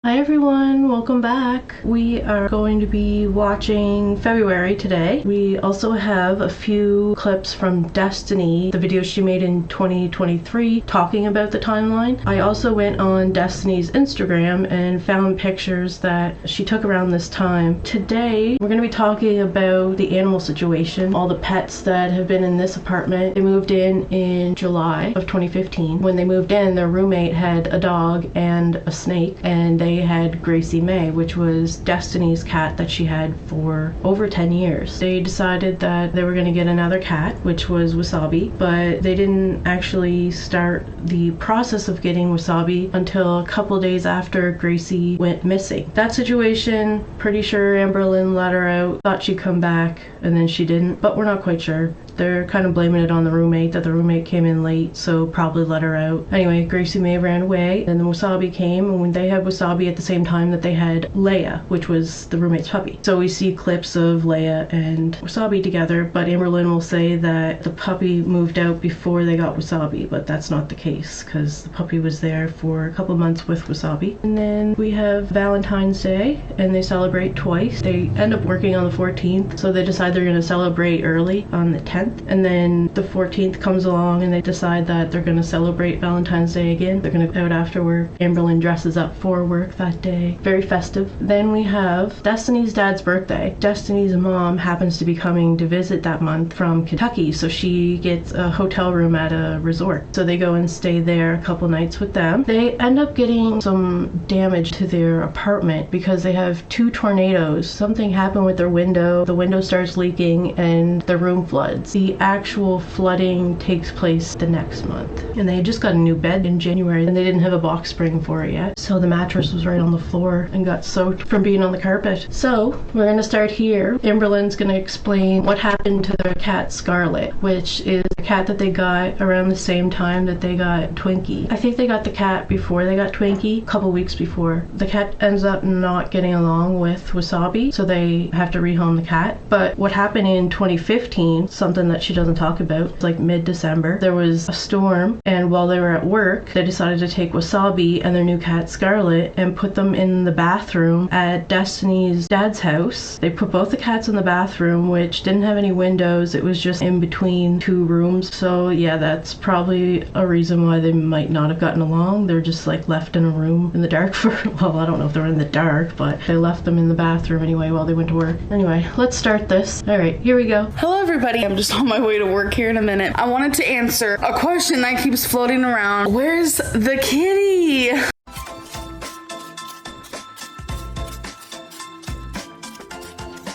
Hi everyone, welcome back. We are going to be watching February today. We also have a few clips from Destiny, the video she made in 2023 talking about the timeline. I also went on Destiny's Instagram and found pictures that she took around this time. Today, we're going to be talking about the animal situation, all the pets that have been in this apartment. They moved in July of 2015. When they moved in, their roommate had a dog and a snake, and they had Gracie Mae, which was Destiny's cat that she had for over 10 years. They decided that they were going to get another cat, which was Wasabi, but they didn't actually start the process of getting Wasabi until a couple days after Gracie went missing. That situation, pretty sure Amberlynn let her out, thought she'd come back, and then she didn't, but we're not quite sure. They're kind of blaming it on the roommate, that the roommate came in late, so probably let her out. Anyway, Gracie Mae ran away, and then Wasabi came, and when they had Wasabi at the same time that they had Leia, which was the roommate's puppy. So we see clips of Leia and Wasabi together, but Amberlynn will say that the puppy moved out before they got Wasabi, but that's not the case, because the puppy was there for a couple months with Wasabi. And then we have Valentine's Day, and they celebrate twice. They end up working on the 14th, so they decide they're going to celebrate early on the 10th. And then the 14th comes along and they decide that they're going to celebrate Valentine's Day again. They're going to go out after work. Amberlynn dresses up for work that day. Very festive. Then we have Destiny's dad's birthday. Destiny's mom happens to be coming to visit that month from Kentucky, so she gets a hotel room at a resort. So they go and stay there a couple nights with them. They end up getting some damage to their apartment because they have two tornadoes. Something happened with their window. The window starts leaking and the room floods. The actual flooding takes place the next month. And they had just got a new bed in January and they didn't have a box spring for it yet. So the mattress was right on the floor and got soaked from being on the carpet. So we're going to start here. Amberlynn's going to explain what happened to their cat Scarlet, which is a cat that they got around the same time that they got Twinkie. I think they got the cat before they got Twinkie, a couple weeks before. The cat ends up not getting along with Wasabi, so they have to rehome the cat. But what happened in 2015, something that she doesn't talk about, like mid-December, there was a storm, and while they were at work, they decided to take Wasabi and their new cat Scarlet and put them in the bathroom at Destiny's dad's house. They put both the cats in the bathroom, which didn't have any windows. It was just in between two rooms. So yeah, that's probably a reason why they might not have gotten along. They're just like left in a room in the dark for, well, I don't know if they're in the dark, but they left them in the bathroom anyway while they went to work. Anyway, let's start this. All right, here we go. Hello everybody, I'm just on my way to work here in a minute. I wanted to answer a question that keeps floating around. Where's the kitty?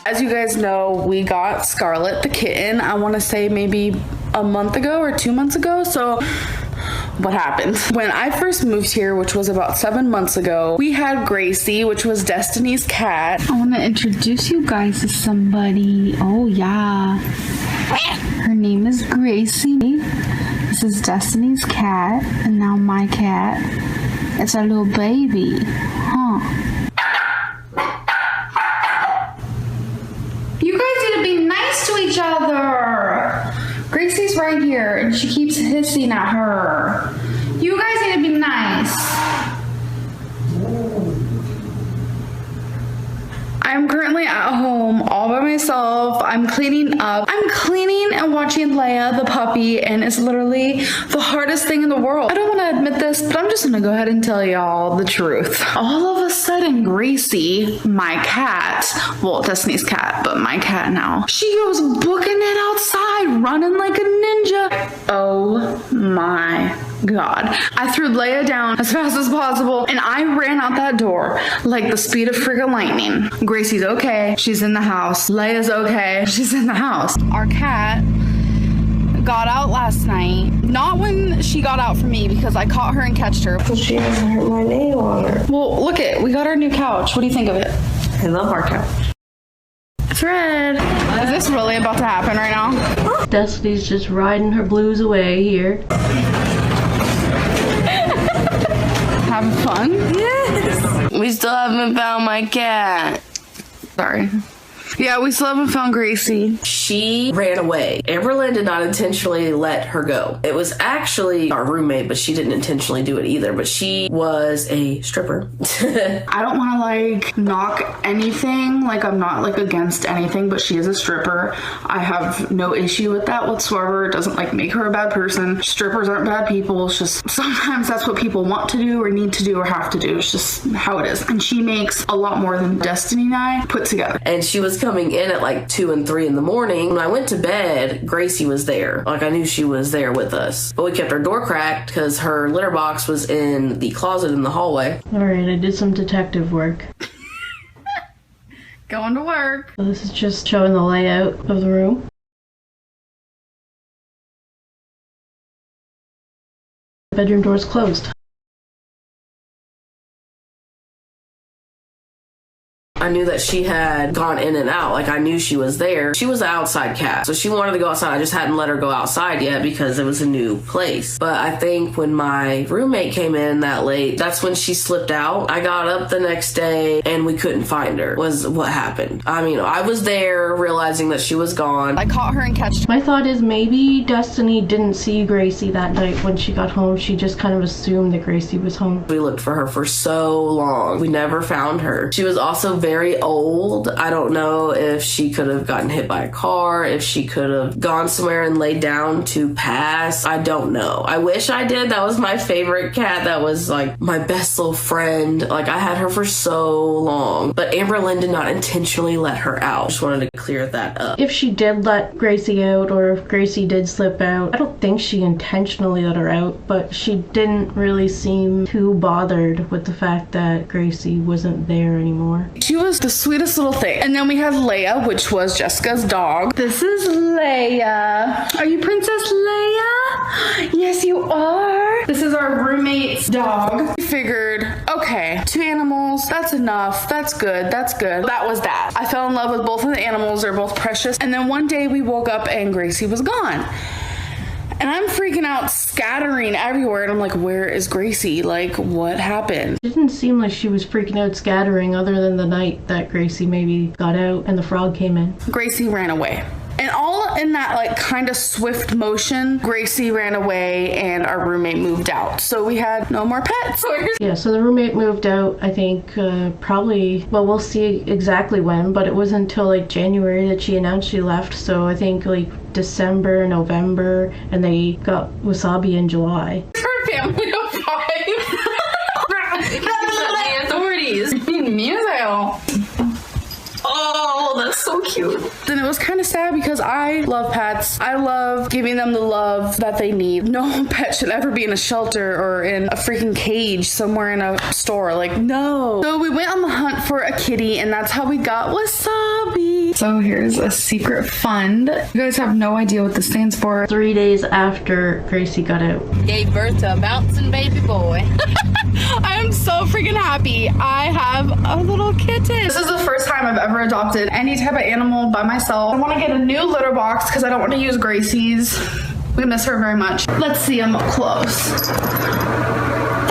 As you guys know, we got Scarlet the kitten, I want to say maybe a month ago or 2 months ago. So what happened? When I first moved here, which was about 7 months ago, we had Gracie, which was Destiny's cat. I want to introduce you guys to somebody. Oh yeah. Her name is Gracie. This is Destiny's cat, and now my cat. It's our little baby. You guys need to be nice to each other. Gracie's right here, and she keeps hissing at her. You guys need to be nice. I'm currently at home all by myself. I'm cleaning up. I'm cleaning and watching Leia the puppy, and it's literally the hardest thing in the world. I don't want to admit this, but I'm just gonna go ahead and tell y'all the truth. All of a sudden, Gracie, my cat, well, Destiny's cat, but my cat now, she goes booking it outside, running like a ninja. Oh my God. I threw Leia down as fast as possible and I ran out that door like the speed of freaking lightning. Gracie's okay. She's in the house. Leia's okay. She's in the house. Our cat got out last night. Not when she got out from me because I caught her and catched her. Well, she hasn't hurt my nail on her. Well, look it. We got our new couch. What do you think of it? I love our couch. Fred, is this really about to happen right now? Destiny's just riding her blues away here. Having fun? Yes. We still haven't found my cat. Sorry. Yeah, we still haven't found Gracie. She ran away. Amberlynn did not intentionally let her go. It was actually our roommate, but she didn't intentionally do it either. But she was a stripper. I don't want to like knock anything. Like I'm not like against anything, but she is a stripper. I have no issue with that whatsoever. It doesn't like make her a bad person. Strippers aren't bad people. It's just sometimes that's what people want to do or need to do or have to do. It's just how it is. And she makes a lot more than Destiny and I put together. And she was coming in at like 2 and 3 in the morning. When I went to bed, Gracie was there. Like I knew she was there with us. But we kept our door cracked because her litter box was in the closet in the hallway. All right, I did some detective work. Going to work. So this is just showing the layout of the room. The bedroom door is closed. I knew that she had gone in and out. Like I knew she was there. She was an outside cat, so she wanted to go outside. I just hadn't let her go outside yet because it was a new place. But I think when my roommate came in that late, that's when she slipped out. I got up the next day and we couldn't find her, was what happened. I mean, I was there realizing that she was gone. I caught her and catched her. My thought is maybe Destiny didn't see Gracie that night when she got home. She just kind of assumed that Gracie was home. We looked for her for so long. We never found her. She was also very old. I don't know if she could have gotten hit by a car, if she could have gone somewhere and laid down to pass. I don't know. I wish I did. That was my favorite cat. That was like my best little friend. Like I had her for so long. But Amberlynn did not intentionally let her out. Just wanted to clear that up. If she did let Gracie out or if Gracie did slip out, I don't think she intentionally let her out, but she didn't really seem too bothered with the fact that Gracie wasn't there anymore. She was the sweetest little thing. And then we had Leia, which was Jessica's dog. This is Leia. Are you Princess Leia? Yes, you are. This is our roommate's dog. We figured, okay, 2 animals, that's enough. That's good. That's good. That was that. I fell in love with both of the animals. They're both precious. And then one day we woke up and Gracie was gone. And I'm freaking out, scattering everywhere. And I'm like, where is Gracie? Like, what happened? It didn't seem like she was freaking out scattering other than the night that Gracie maybe got out and the frog came in. Gracie ran away. And all in that like kind of swift motion, Gracie ran away and our roommate moved out. So we had no more pets. Yeah, so the roommate moved out, I think probably, well, we'll see exactly when, but it wasn't until like January that she announced she left. So I think like December, November, and they got Wasabi in July. Her family of 5. The authorities. Museo. Oh, that's so cute. Then it was kind of sad because I love pets. I love giving them the love that they need. No pet should ever be in a shelter or in a freaking cage somewhere in a store. Like, no. So we went on the hunt for a kitty, and that's how we got Wasabi. So here's a secret fund. You guys have no idea what this stands for. 3 days after Gracie got out. Gave birth to a bouncing baby boy. I am so freaking happy. I have a little kitten. This is the first time I've ever adopted any type of animal by myself. I want to get a new litter box because I don't want to use Gracie's. We miss her very much. Let's see him up close.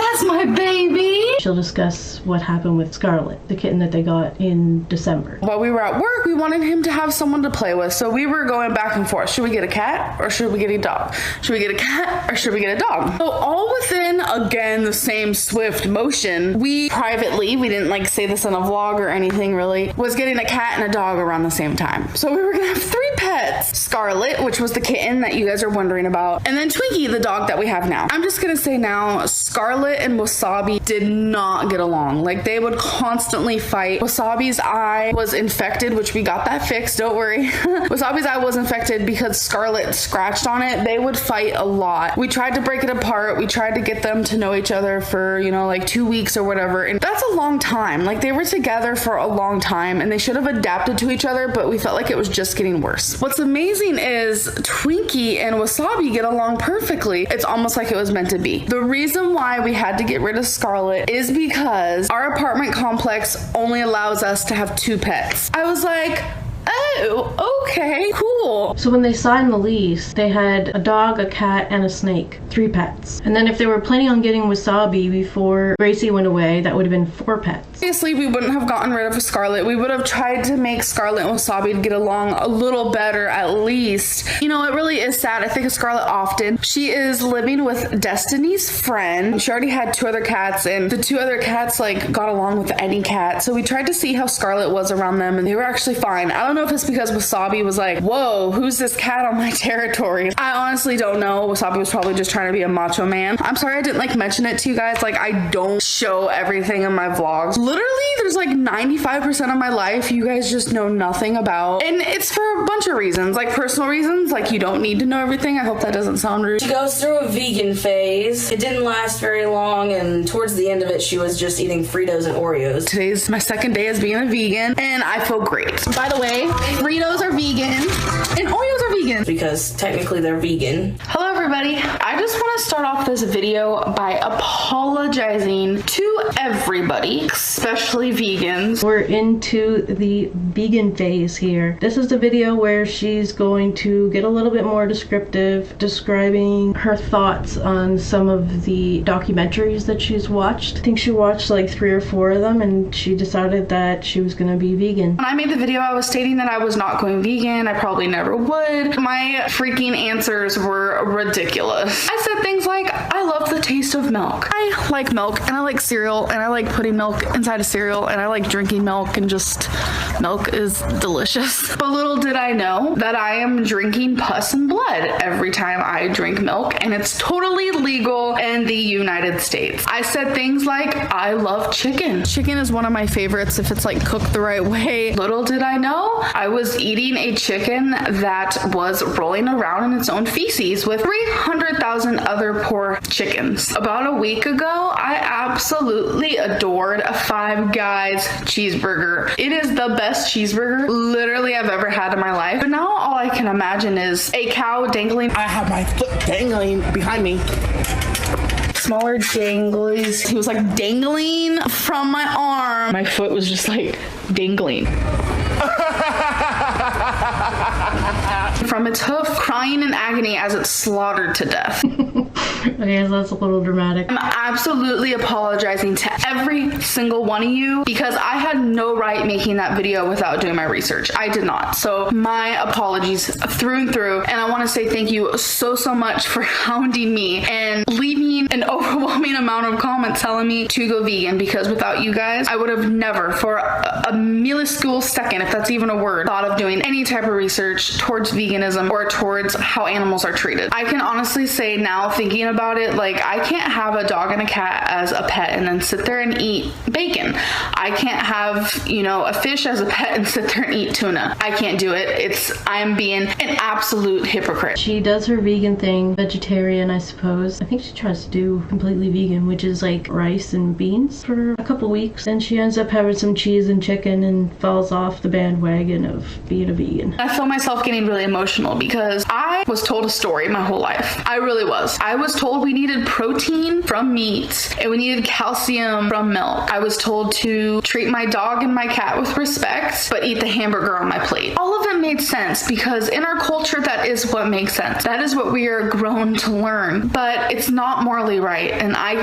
That's my baby. She'll discuss what happened with Scarlet, the kitten that they got in December. While we were at work, we wanted him to have someone to play with. So we were going back and forth. Should we get a cat or should we get a dog? Should we get a cat or should we get a dog? So all within, again, the same swift motion, we privately, we didn't like say this in a vlog or anything really, was getting a cat and a dog around the same time. So we were gonna have 3 pets. Scarlet, which was the kitten that you guys are wondering about, and then Twinkie, the dog that we have now. I'm just gonna say now, Scarlet and Wasabi did not get along. Like they would constantly fight. Wasabi's eye was infected, which we got that fixed, don't worry. Wasabi's eye was infected because Scarlet scratched on it. They would fight a lot. We tried to break it apart. We tried to get them to know each other for, you know, like 2 weeks or whatever. And that's a long time. Like they were together for a long time and they should have adapted to each other, but we felt like it was just getting worse. What's amazing is Twinkie and Wasabi get along perfectly. It's almost like it was meant to be. The reason why we had to get rid of Scarlet is because our apartment complex only allows us to have 2 pets. I was like, oh, Okay, cool. So when they signed the lease, they had a dog, a cat, and a snake. 3 pets. And then if they were planning on getting Wasabi before Gracie went away, that would have been 4 pets. Obviously, we wouldn't have gotten rid of Scarlet. We would have tried to make Scarlet and Wasabi to get along a little better, at least. You know, it really is sad. I think of Scarlet often. She is living with Destiny's friend. She already had 2 other cats, and the 2 other cats, like, got along with any cat. So we tried to see how Scarlet was around them, and they were actually fine. I don't know if it's because Wasabi was like, whoa, who's this cat on my territory? I honestly don't know. Wasabi was probably just trying to be a macho man. I'm sorry I didn't, like, mention it to you guys. Like, I don't show everything in my vlogs. Literally, there's like 95% of my life you guys just know nothing about. And it's for a bunch of reasons, like personal reasons, like you don't need to know everything. I hope that doesn't sound rude. She goes through a vegan phase. It didn't last very long, and towards the end of it, she was just eating Fritos and Oreos. Today's my second day as being a vegan, and I feel great. By the way, Fritos are vegan, and Oreos are vegan. Because technically they're vegan. Hello everybody. I just want to start off this video by apologizing to everybody, especially vegans. We're into the vegan phase here. This is the video where she's going to get a little bit more descriptive, describing her thoughts on some of the documentaries that she's watched. I think she watched like 3 or 4 of them, and she decided that she was gonna be vegan. When I made the video, I was stating that I was not going vegan. I probably never would. My freaking answers were ridiculous. I said things like, I love the taste of milk. I like milk, and I like cereal, and I like putting milk inside of cereal, and I like drinking milk, and just milk is delicious. But little did I know that I am drinking pus and blood every time I drink milk, and it's totally legal in the United States. I said things like, I love chicken. Chicken is one of my favorites if it's like cooked the right way. Little did I know, I was eating a chicken that was rolling around in its own feces with 300,000 other poor chickens. About a week ago, I absolutely adored a Five Guys cheeseburger. It is the best cheeseburger literally I've ever had in my life. But now all I can imagine is a cow dangling. I have my foot dangling behind me. Smaller danglies. He was like dangling from my arm. My foot was just like dangling. From its hoof, crying in agony as it's slaughtered to death. I guess that's a little dramatic. I'm absolutely apologizing to every single one of you because I had no right making that video without doing my research. I did not. So my apologies through and through. And I want to say thank you so much for hounding me and leaving an overwhelming amount of comments telling me to go vegan, because without you guys, I would have never for a minuscule second, if that's even a word, thought of doing any type of research towards veganism or towards how animals are treated. I can honestly say now, thinking about it, like I can't have a dog and a cat as a pet and then sit there and eat bacon. I can't have, you know, a fish as a pet and sit there and eat tuna. I can't do it. I'm being an absolute hypocrite. She does her vegan thing, vegetarian I suppose. I think she tries to do completely vegan, which is like rice and beans for a couple weeks. Then she ends up having some cheese and chicken and falls off the bandwagon of being a vegan. I feel myself getting really emotional because I was told a story my whole life. I really was. I was told we needed protein from meat and we needed calcium from milk. I was told to treat my dog and my cat with respect, but eat the hamburger on my plate. All of it made sense because in our culture, that is what makes sense. That is what we are grown to learn, but it's not morally right. And I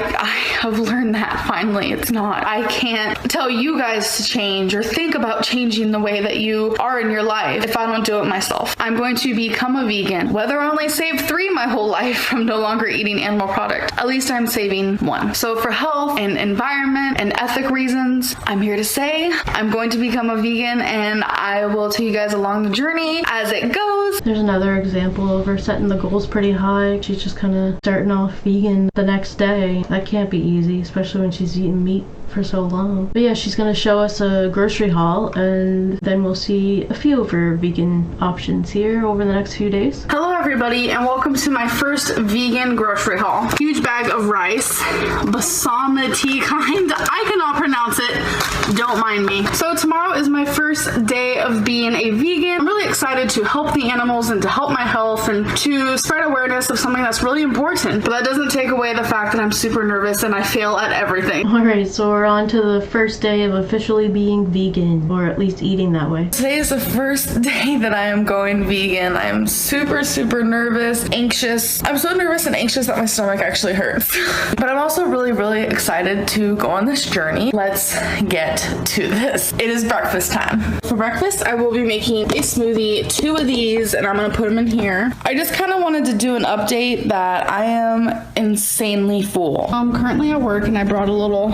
have learned that finally. It's not. I can't tell you guys to change or think about changing the way that you are in your life if I don't do it myself. I'm going to become a vegan. Whether I only save 3 my whole life from no longer eating animal product, at least I'm saving 1. So for health and environment and ethic reasons, I'm here to say I'm going to become a vegan, and I will tell you guys along the journey as it goes. There's another example of her setting the goals pretty high. She's just kind of starting off vegan the next day. That can't be easy, especially when she's eating meat for so long. But yeah, she's gonna show us a grocery haul, and then we'll see a few of her vegan options here over the next few days. Hello everybody, and welcome to my first vegan grocery haul. Huge bag of rice, basmati kind. I cannot pronounce it. Don't don't mind me. So tomorrow is my first day of being a vegan. I'm really excited to help the animals and to help my health and to spread awareness of something that's really important. But that doesn't take away the fact that I'm super nervous and I fail at everything. Alright, so we're on to the first day of officially being vegan, or at least eating that way. Today is the first day that I am going vegan. I am super, super nervous, anxious. I'm so nervous and anxious that my stomach actually hurts. But I'm also really, really excited to go on this journey. Let's get to this. It is breakfast time. For breakfast, I will be making a smoothie, 2 of these, and I'm gonna put them in here. I just kind of wanted to do an update that I am insanely full. I'm currently at work and I brought a little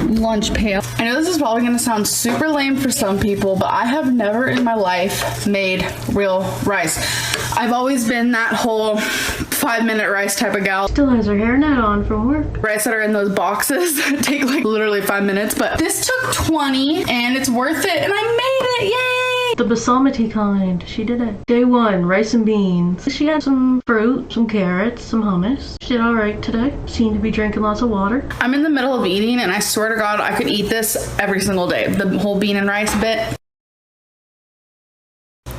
lunch pail. I know this is probably gonna sound super lame for some people, but I have never in my life made real rice. I've always been that whole 5-minute rice type of gal. Still has her hairnet on from work. Rice that are in those boxes take like literally 5 minutes, but this took 20 and it's worth it and I made it, yay! The basmati kind. She did it. Day 1, rice and beans. She had some fruit, some carrots, some hummus. She did alright today. Seemed to be drinking lots of water. I'm in the middle of eating and I swear to God I could eat this every single day. The whole bean and rice bit.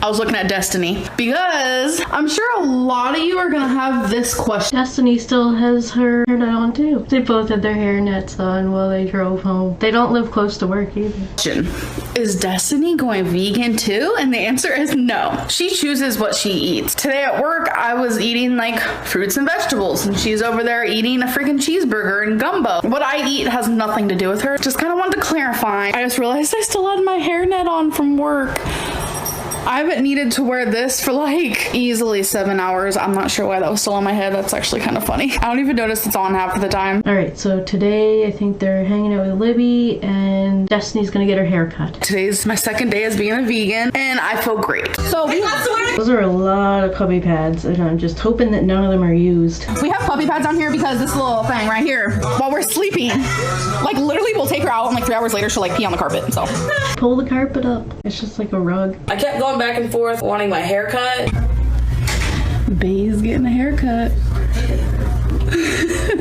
I was looking at Destiny because I'm sure a lot of you are gonna have this question. Destiny still has her hairnet on too. They both had their hairnets on while they drove home. They don't live close to work either. Is Destiny going vegan too? And the answer is no. She chooses what she eats. Today at work, I was eating like fruits and vegetables and she's over there eating a freaking cheeseburger and gumbo. What I eat has nothing to do with her. Just kind of wanted to clarify. I just realized I still had my hairnet on from work. I haven't needed to wear this for like easily 7 hours. I'm not sure why that was still on my head. That's actually kind of funny. I don't even notice it's on half of the time. Alright, so today I think they're hanging out with Libby and Destiny's gonna get her hair cut. Today's my second day as being a vegan and I feel great. So those are a lot of puppy pads and I'm just hoping that none of them are used. we have puppy pads down here because this little thing right here, while we're sleeping, like literally we'll take her out and like 3 hours later she'll like pee on the carpet. So Pull the carpet up. It's just like a rug. I kept going back and forth wanting my hair cut. Bay's getting a haircut.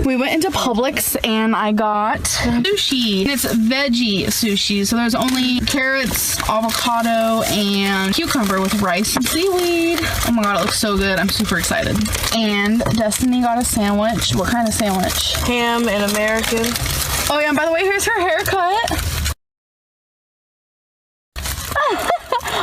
We went into Publix and I got sushi. And it's veggie sushi. So there's only carrots, avocado, and cucumber with rice and seaweed. Oh my God, it looks so good. I'm super excited. And Destiny got a sandwich. What kind of sandwich? Ham and American. Oh yeah, and by the way, here's her haircut.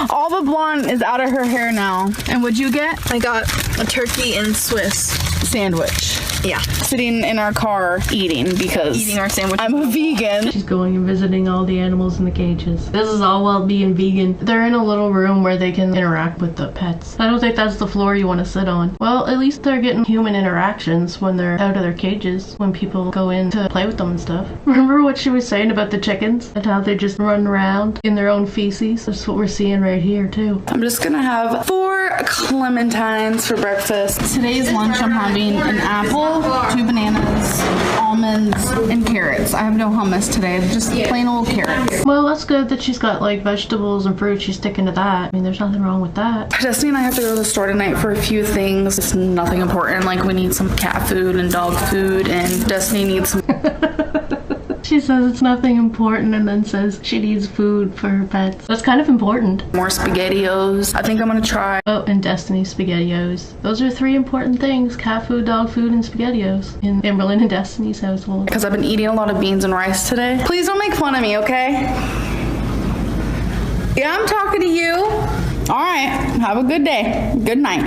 All the blonde is out of her hair now. And what'd you get? I got a turkey and Swiss Sandwich. Yeah. Sitting in our car eating because Eating our sandwich. I'm a vegan. She's going and visiting all the animals in the cages. This is all while being vegan. They're in a little room where they can interact with the pets. I don't think that's the floor you want to sit on. Well, at least they're getting human interactions when they're out of their cages, when people go in to play with them and stuff. Remember what she was saying about the chickens and how they just run around in their own feces? That's what we're seeing right here too. I'm just gonna have 4 clementines for breakfast. Today's lunch I'm having an apple, 2 bananas, almonds, and carrots. I have no hummus today, just plain old carrots. Well, that's good that she's got like vegetables and fruit. She's sticking to that. I mean, there's nothing wrong with that. Destiny and I have to go to the store tonight for a few things. It's nothing important, like we need some cat food and dog food, and Destiny needs some... She says it's nothing important and then says she needs food for her pets. That's kind of important. more SpaghettiOs. I think I'm gonna try. Oh, and Destiny SpaghettiOs. Those are 3 important things: cat food, dog food, and SpaghettiOs in Amberlynn and Destiny's household. Because I've been eating a lot of beans and rice today. Please don't make fun of me, okay? Yeah, I'm talking to you. All right, have a good day. Good night.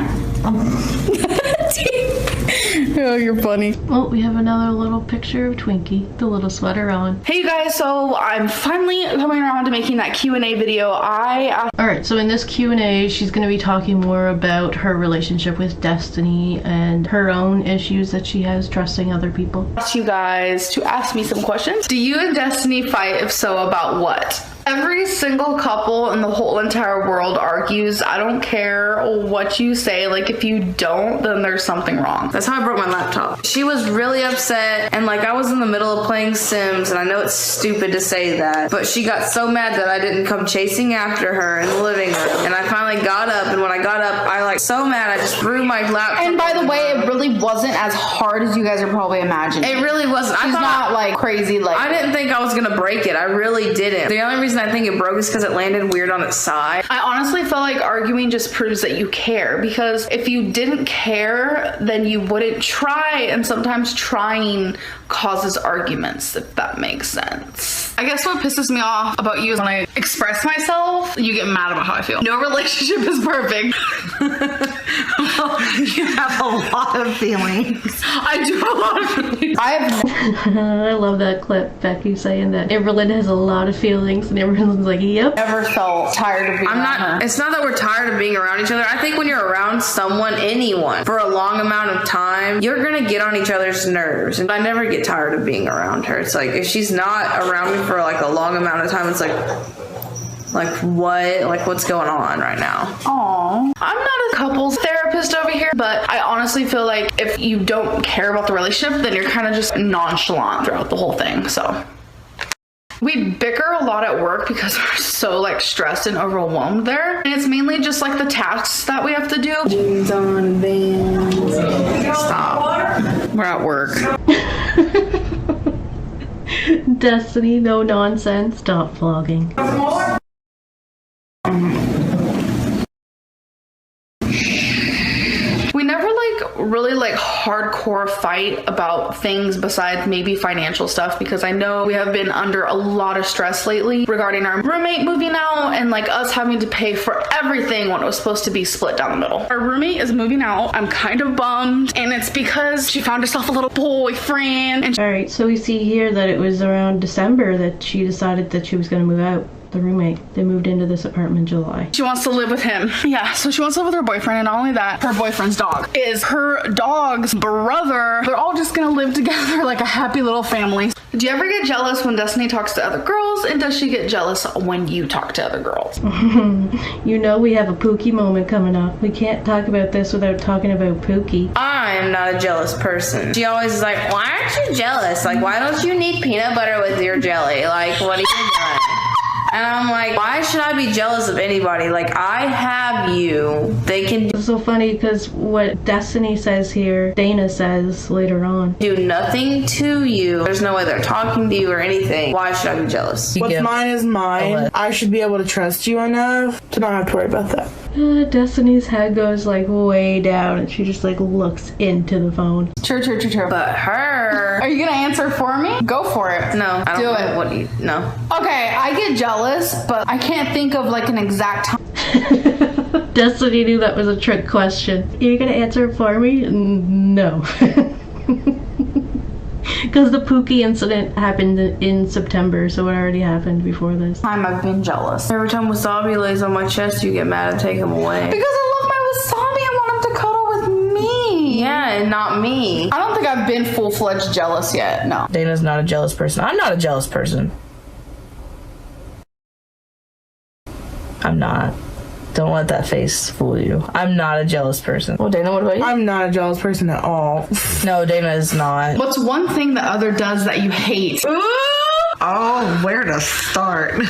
Oh, you're funny. Oh, we have another little picture of Twinkie, the little sweater on. Hey you guys, so I'm finally coming around to making that Q&A video. Alright, so in this Q&A, she's going to be talking more about her relationship with Destiny and her own issues that she has trusting other people. asked you guys to ask me some questions. Do you and Destiny fight? If so, about what? Every single couple in the whole entire world argues. I don't care what you say. Like, if you don't, then there's something wrong. That's how I broke my laptop. She was really upset, and like I was in the middle of playing Sims, and I know it's stupid to say that, but she got so mad that I didn't come chasing after her in the living room. And I finally got up, and when I got up, I like so mad I just threw my laptop. And by the way, it really wasn't as hard as you guys are probably imagining. It really wasn't. She's not like crazy. Like, I didn't think I was gonna break it. I really didn't. The only reason I think it broke is because it landed weird on its side. I honestly feel like arguing just proves that you care, because if you didn't care, then you wouldn't try, and sometimes trying causes arguments, if that makes sense. I guess what pisses me off about you is when I express myself, you get mad about how I feel. No relationship is perfect. You have a lot of feelings. I do have a lot of feelings. I love that clip, Becky saying that Amberlynn has a lot of feelings, and Amberlynn's like, yep. Never felt tired of being around her. It's not that we're tired of being around each other. I think when you're around someone, anyone, for a long amount of time, you're gonna get on each other's nerves. And I never get tired of being around her. It's like, if she's not around me for like a long amount of time, it's like what? Like, what's going on right now? Aww. I'm not a couples therapist over here, but I honestly feel like if you don't care about the relationship, then you're kind of just nonchalant throughout the whole thing. So we bicker a lot at work because we're so like stressed and overwhelmed there. And it's mainly just like the tasks that we have to do. Jeans on, Vans. Stop. We're at work. Destiny, no nonsense. Stop vlogging. We never really hardcore fight about things besides maybe financial stuff, because I know we have been under a lot of stress lately regarding our roommate moving out and like us having to pay for everything when it was supposed to be split down the middle. Our roommate is moving out. I'm kind of bummed, and it's because she found herself a little boyfriend. And Alright, so we see here that it was around December that she decided that she was going to move out. The roommate. They moved into this apartment in July. she wants to live with him. Yeah, so she wants to live with her boyfriend, and not only that, her boyfriend's dog is her dog's brother. They're all just gonna live together like a happy little family. Do you ever get jealous when Destiny talks to other girls, and does she get jealous when you talk to other girls? You know we have a Pookie moment coming up. We can't talk about this without talking about Pookie. I'm not a jealous person. She always is like, why aren't you jealous? Like, why don't you need peanut butter with your jelly? Like, what are you doing? And I'm like, why should I be jealous of anybody? Like, I have you. They can It's so funny because what Destiny says here, Dana says later on. do nothing to you. There's no way they're talking to you or anything. Why should I be jealous? What's mine is mine. I should be able to trust you enough to not have to worry about that. Destiny's head goes like way down and she just like looks into the phone. True. But her... Are you gonna answer for me? Go for it. No, I don't Do know it. what you... No. Okay, I get jealous, but I can't think of like an exact time. Destiny knew that was a trick question. You're gonna answer it for me? No. Because the Pookie incident happened in September, so it already happened before this. I've been jealous. Every time Wasabi lays on my chest, you get mad and take him away. Because I love my Wasabi and want him to cuddle with me. Yeah, and not me. I don't think I've been full-fledged jealous yet, no. Dana's not a jealous person. I'm not a jealous person. I'm not. Don't let that face fool you. I'm not a jealous person. Well, Dana, what about you? I'm not a jealous person at all. No, Dana is not. What's one thing the other does that you hate? Oh, where to start?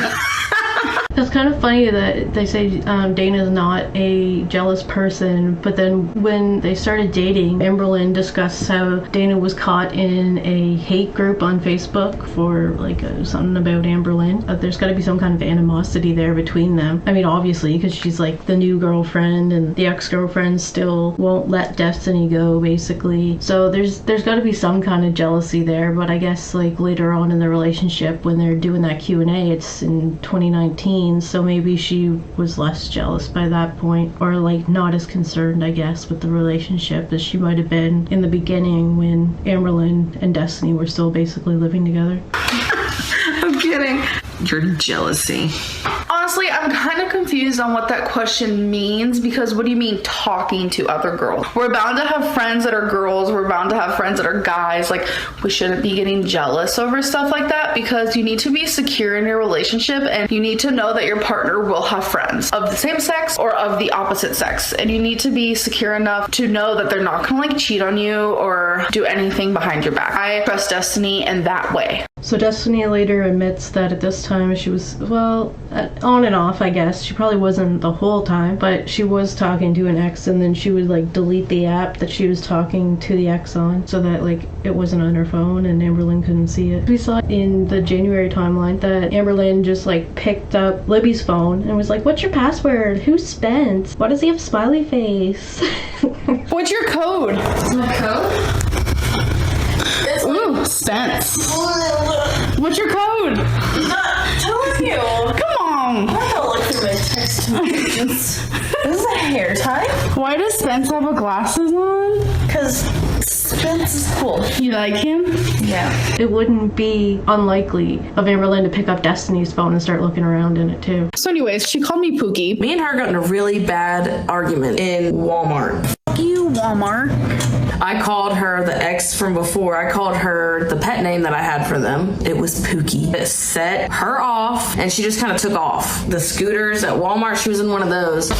It's kind of funny that they say Dana's not a jealous person, but then when they started dating, Amberlynn discussed how Dana was caught in a hate group on Facebook for like something about Amberlynn. There's got to be some kind of animosity there between them. I mean, obviously, because she's like the new girlfriend and the ex-girlfriend still won't let Destiny go, basically. So there's got to be some kind of jealousy there, but I guess like later on in the relationship when they're doing that Q&A, it's in 2019. So maybe she was less jealous by that point, or like not as concerned, I guess, with the relationship as she might have been in the beginning when Amberlynn and Destiny were still basically living together. I'm kidding. Your jealousy. Honestly, I'm kind of confused on what that question means, because what do you mean talking to other girls? We're bound to have friends that are girls. We're bound to have friends that are guys. Like, we shouldn't be getting jealous over stuff like that, because you need to be secure in your relationship, and you need to know that your partner will have friends of the same sex or of the opposite sex. And you need to be secure enough to know that they're not gonna like cheat on you or do anything behind your back. I trust Destiny in that way. So Destiny later admits that at this time she was, well, on and off, I guess. She probably wasn't the whole time, but she was talking to an ex, and then she would like delete the app that she was talking to the ex on so that like it wasn't on her phone and Amberlynn couldn't see it. We saw in the January timeline that Amberlynn just like picked up Libby's phone and was like, "What's your password? Who's Spence? Why does he have a smiley face?" What's your code? My code? Ooh, Spence. What's your code? I'm not telling you. Come on. I gotta look through my text messages. This is a hair tie. Why does Spence have glasses on? Because Spence is cool. You like him? Yeah. It wouldn't be unlikely of Amberlynn to pick up Destiny's phone and start looking around in it too. So anyways, she called me Pookie. Me and her got in a really bad argument in Walmart. Fuck you, Walmart. I called her the ex from before. I called her the pet name that I had for them. It was Pookie. It set her off, and she just kind of took off. The scooters at Walmart, she was in one of those.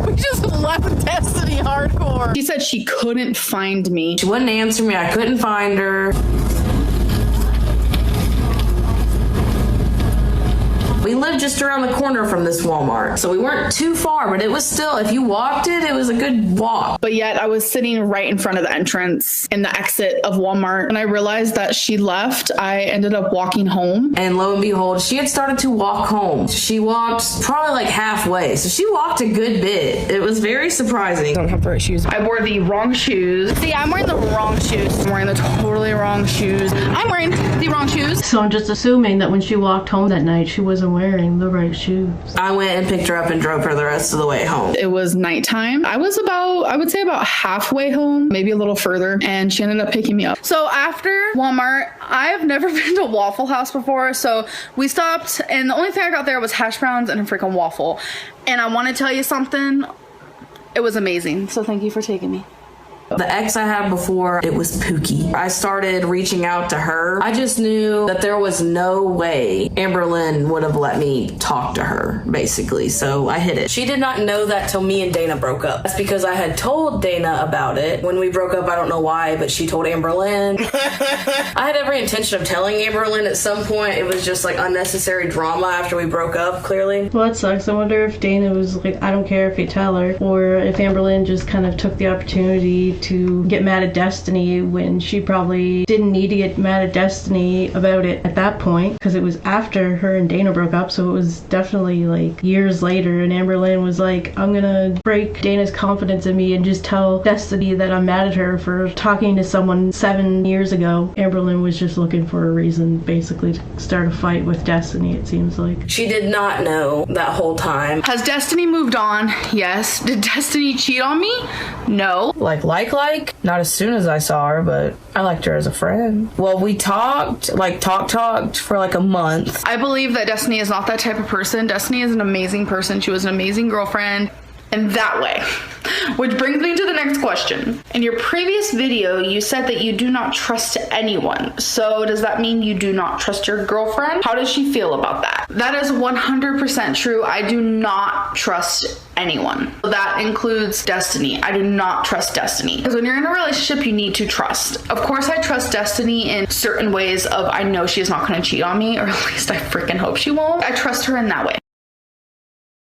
We just left Destiny hardcore. She said she couldn't find me. She wouldn't answer me. I couldn't find her. We lived just around the corner from this Walmart, so we weren't too far, but it was still, if you walked it was a good walk. But yet I was sitting right in front of the entrance in the exit of Walmart, and I realized that she left. I ended up walking home. And lo and behold, she had started to walk home. She walked probably like halfway, so she walked a good bit. It was very surprising. I don't have the right shoes. I wore the wrong shoes. See, I'm wearing the wrong shoes. I'm wearing the totally wrong shoes. I'm wearing the wrong shoes. So I'm just assuming that when she walked home that night, she wasn't wearing the right shoes. I went and picked her up and drove her the rest of the way home. It was nighttime. I was I would say about halfway home, maybe a little further, and she ended up picking me up. So after Walmart, I've never been to Waffle House before, so we stopped, and the only thing I got there was hash browns and a freaking waffle. And I want to tell you something, it was amazing. So thank you for taking me. The ex I had before, it was Pookie. I started reaching out to her. I just knew that there was no way Amberlynn would have let me talk to her, basically. So I hid it. She did not know that till me and Dana broke up. That's because I had told Dana about it. When we broke up, I don't know why, but she told Amberlynn. I had every intention of telling Amberlynn at some point. It was just like unnecessary drama after we broke up, clearly. Well, that sucks. I wonder if Dana was like, I don't care if you tell her, or if Amberlynn just kind of took the opportunity to get mad at Destiny when she probably didn't need to get mad at Destiny about it at that point, because it was after her and Dana broke up, so it was definitely like years later, and Amberlynn was like, I'm gonna break Dana's confidence in me and just tell Destiny that I'm mad at her for talking to someone 7 years ago. Amberlynn was just looking for a reason basically to start a fight with Destiny, it seems like. She did not know that whole time. Has Destiny moved on? Yes. Did Destiny cheat on me? No. Like, not as soon as I saw her, but I liked her as a friend. Well, we talked for like a month. I believe that Destiny is not that type of person. Destiny is an amazing person. She was an amazing girlfriend. And that way. Which brings me to the next question. In your previous video, you said that you do not trust anyone. So does that mean you do not trust your girlfriend? How does she feel about that? That is 100% true. I do not trust anyone. That includes Destiny. I do not trust Destiny. Because when you're in a relationship, you need to trust. Of course, I trust Destiny in certain ways of I know she's not going to cheat on me, or at least I freaking hope she won't. I trust her in that way.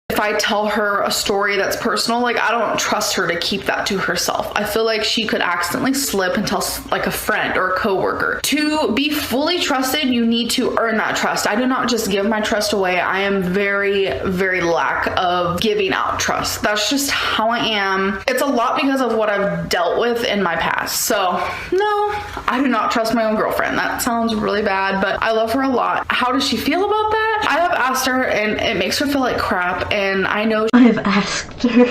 If I tell her a story that's personal, like I don't trust her to keep that to herself. I feel like she could accidentally slip and tell like a friend or a coworker. To be fully trusted, you need to earn that trust. I do not just give my trust away. I am very, very lack of giving out trust. That's just how I am. It's a lot because of what I've dealt with in my past. So no, I do not trust my own girlfriend. That sounds really bad, but I love her a lot. How does she feel about that? I have asked her and it makes her feel like crap, and I know I've asked her.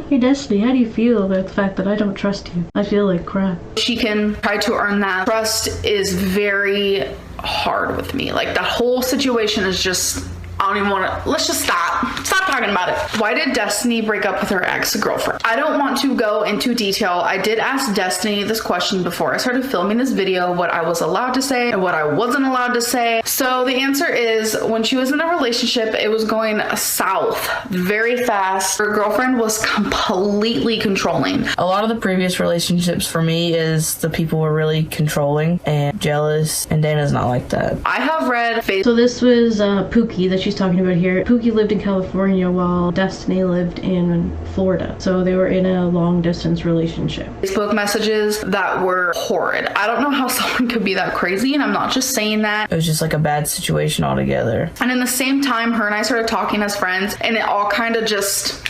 Hey Destiny, how do you feel about the fact that I don't trust you? I feel like crap. she can try to earn that. Trust is very hard with me. Like, that whole situation is just, I don't even want to, let's just stop talking about it. Why did Destiny break up with her ex-girlfriend? I don't want to go into detail. I did ask Destiny this question before I started filming this video, what I was allowed to say and what I wasn't allowed to say. So the answer is, when she was in a relationship, it was going south very fast. Her girlfriend was completely controlling. A lot of the previous relationships for me is the people were really controlling and jealous, and Dana's not like that. I have read So this was Pookie that she's talking about here. Pookie lived in California while Destiny lived in Florida. So they were in a long distance relationship. Facebook messages that were horrid. I don't know how someone could be that crazy, and I'm not just saying that. It was just like a bad situation altogether. And in the same time, her and I started talking as friends, and it all kind of just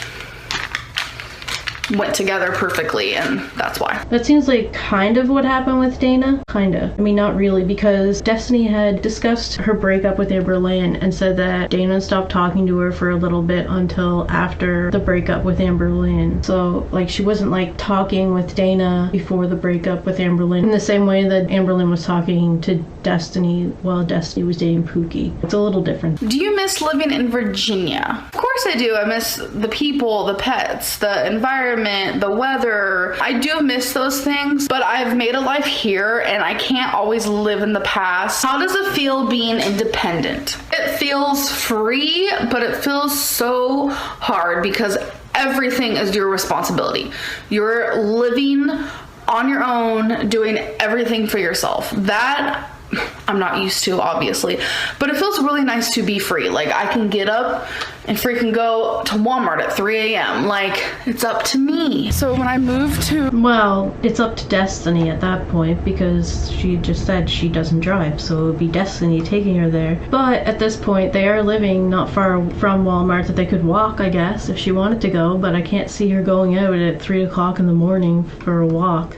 went together perfectly, and that's why. That seems like kind of what happened with Dana. Kinda. I mean, not really, because Destiny had discussed her breakup with Amberlynn and said that Dana stopped talking to her for a little bit until after the breakup with Amberlynn. So, like, she wasn't, like, talking with Dana before the breakup with Amberlynn in the same way that Amberlynn was talking to Destiny while Destiny was dating Pookie. It's a little different. Do you miss living in Virginia? Of course I do. I miss the people, the pets, the environment, the weather. I do miss those things, but I've made a life here and I can't always live in the past. How does it feel being independent? It feels free, but it feels so hard because everything is your responsibility. You're living on your own, doing everything for yourself. That I'm not used to, obviously, but it feels really nice to be free. Like, I can get up and freaking go to Walmart at 3 a.m. Like, it's up to me. So when I moved to... Well, it's up to Destiny at that point because she just said she doesn't drive, so it would be Destiny taking her there. But at this point, they are living not far from Walmart that they could walk, I guess, if she wanted to go, but I can't see her going out at 3 o'clock in the morning for a walk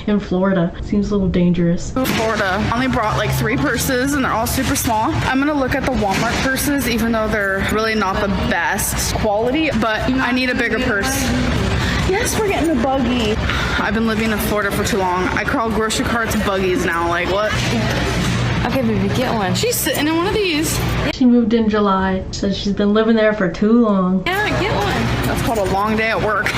in Florida. Seems a little dangerous. Florida. I only brought like 3 purses and they're all super small. I'm gonna look at the Walmart purses, even though they're really not the best quality, but I need a bigger purse. Yes, we're getting a buggy. I've been living in Florida for too long. I crawl grocery carts buggies now. Like, what? Okay, baby, get one. She's sitting in one of these. She moved in July. Says she's been living there for too long. Yeah, get one. That's called a long day at work.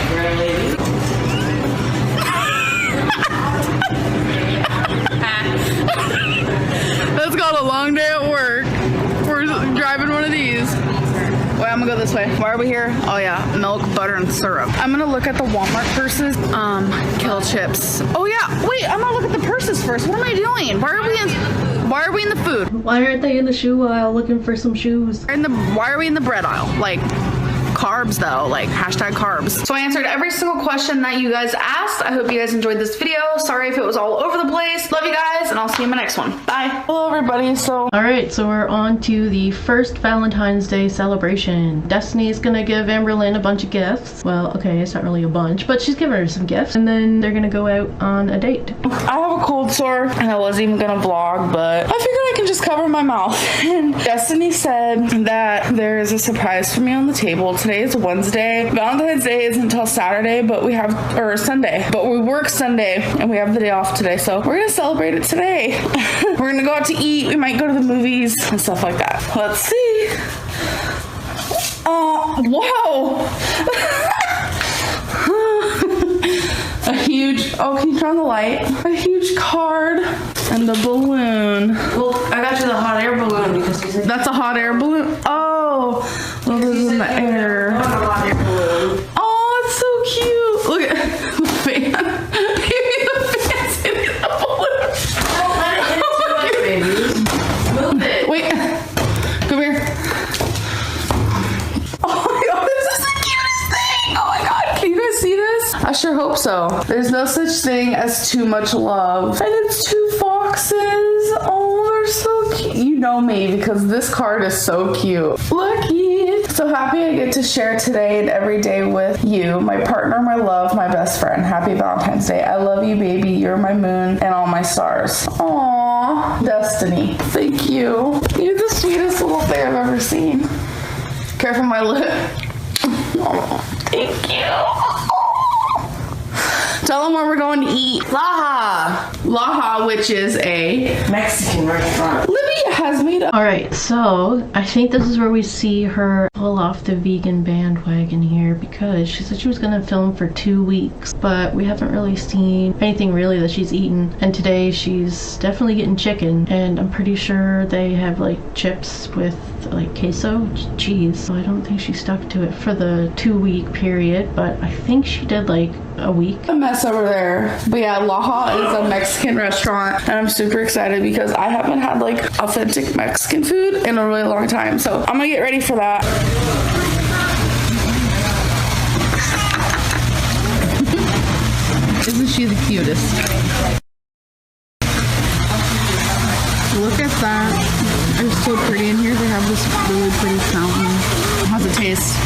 That's called a long day at work. We're driving one of these. Wait, I'm gonna go this way. Why are we here? Oh yeah, milk, butter, and syrup. I'm gonna look at the Walmart purses. Kale chips. Oh yeah, wait, I'm gonna look at the purses first. What am I doing? Why are we in the food? Why aren't they in the shoe aisle looking for some shoes? Why are we in the bread aisle? Like, carbs though, like hashtag carbs. So I answered every single question that you guys asked. I hope you guys enjoyed this video. Sorry if it was all over the place. Love you guys, and I'll see you in my next one. Bye. Hello everybody. Alright, so we're on to the first Valentine's Day celebration. Destiny's gonna give Amberlynn a bunch of gifts. Well, okay, it's not really a bunch, but she's giving her some gifts, and then they're gonna go out on a date. I have a cold sore and I wasn't even gonna vlog, but I figured I can just cover my mouth. And Destiny said that there is a surprise for me on the table. Today is Wednesday. Valentine's Day isn't until Saturday, or Sunday, but we work Sunday and we have the day off today, so we're gonna celebrate it today. We're gonna go out to eat. We might go to the movies and stuff like that. Let's see. Oh, whoa. A huge, can you turn on the light? A huge card and the balloon. Well, I got you the hot air balloon because you said that's a hot air balloon? Oh, well, this is in the air. Oh, it's so cute. Look at the fan. Maybe the fan's hitting the balloon. don't let it hit it too much, baby. Move it. Wait, come here. Oh my god, this is the cutest thing. Oh my god, can you guys see this? I sure hope so. There's no such thing as too much love. And it's 2 foxes. Oh, they're so cute. You know me because this card is so cute. Lucky. So happy I get to share today and every day with you, my partner, my love, my best friend. Happy Valentine's Day. I love you, baby. You're my moon and all my stars. Aww. Aw, Destiny. Thank you. You're the sweetest little thing I've ever seen. Careful my lip. Oh, thank you. Tell them where we're going to eat. Laha, which is a Mexican restaurant. Libby has made a... Alright, so I think this is where we see her pull off the vegan bandwagon here, because she said she was going to film for 2 weeks, but we haven't really seen anything really that she's eaten. And today she's definitely getting chicken, and I'm pretty sure they have like chips with like queso cheese, so I don't think she stuck to it for the 2-week period, but I think she did like a week. A mess over there. But yeah, Laha is a Mexican restaurant, and I'm super excited because I haven't had like authentic Mexican food in a really long time, so I'm gonna get ready for that. Isn't she the cutest? Look at that. It's so pretty in here. They have this really pretty fountain. How's it taste?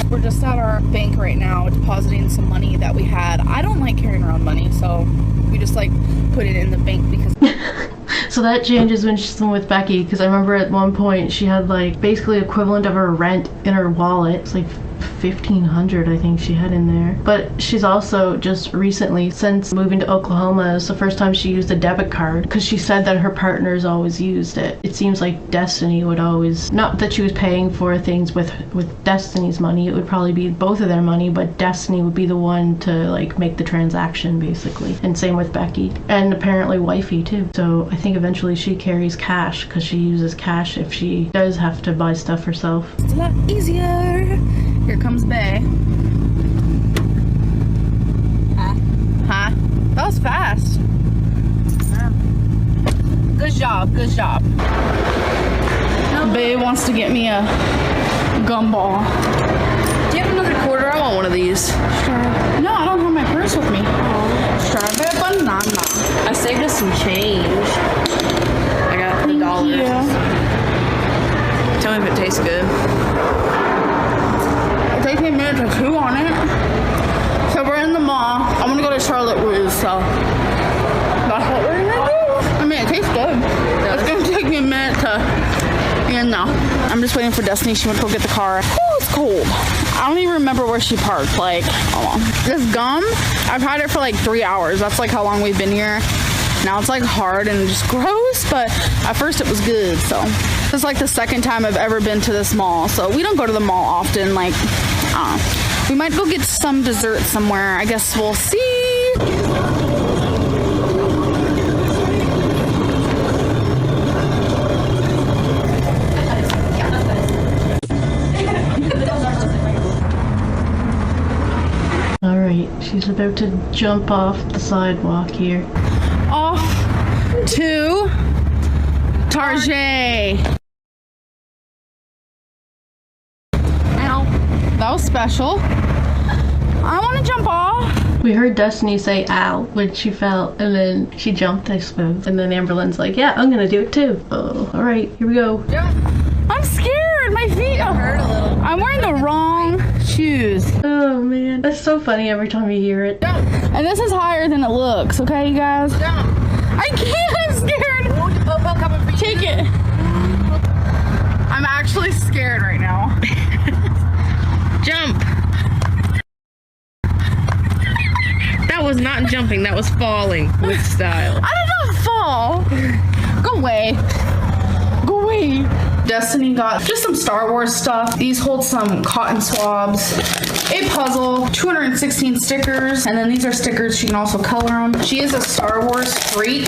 We're just at our bank right now depositing some money that we had. I don't like carrying around money, so we just like put it in the bank because... So that changes when she's with Becky, because I remember at one point she had like basically equivalent of her rent in her wallet. It's like $1,500 I think she had in there. But she's also just recently, since moving to Oklahoma, it's the first time she used a debit card, because she said that her partners always used it. It seems like Destiny would always, not that she was paying for things with Destiny's money, it would probably be both of their money, but Destiny would be the one to like make the transaction basically. And same with Becky, and apparently Wifey too. So I think eventually she carries cash, because she uses cash if she does have to buy stuff herself. It's a lot easier. Here comes Bae. Huh? That was fast. Yeah. Good job, good job. Bae wants to get me a gumball. Do you have another quarter? I want one of these. Sure. No, I don't have my purse with me. Strawberry banana. I saved us some change. I got the $1. Tell me if it tastes good. It takes me a minute to chew on it. So we're in the mall. I'm gonna go to Charlotte Russe, so that's what we're gonna do. I mean, it tastes good. It's gonna take me a minute to, you know. I'm just waiting for Destiny. She went to go get the car. Oh, it's cold. I don't even remember where she parked. Like, hold on. This gum, I've had it for like 3 hours. That's like how long we've been here. Now it's like hard and just gross, but at first it was good, so. This is like the second time I've ever been to this mall, so we don't go to the mall often. Like, we might go get some dessert somewhere. I guess we'll see. All right, she's about to jump off the sidewalk here. Off to Tarjay. That was special. I want to jump off. We heard Destiny say ow when she fell, and then she jumped, I suppose. And then Amberlynn's like, yeah, I'm gonna do it too. Oh, all right, here we go. Yeah. I'm scared. My feet hurt a little. I'm wearing the wrong shoes. Oh man, that's so funny every time you hear it. And this is higher than it looks, okay, you guys? I can't. I'm scared. Take it. I'm actually scared right now. Jump. That was not jumping, that was falling with style. I did not fall. Go away. Go away. Destiny got just some Star Wars stuff. These hold some cotton swabs, a puzzle, 216 stickers, and then these are stickers. She can also color them. She is a Star Wars freak.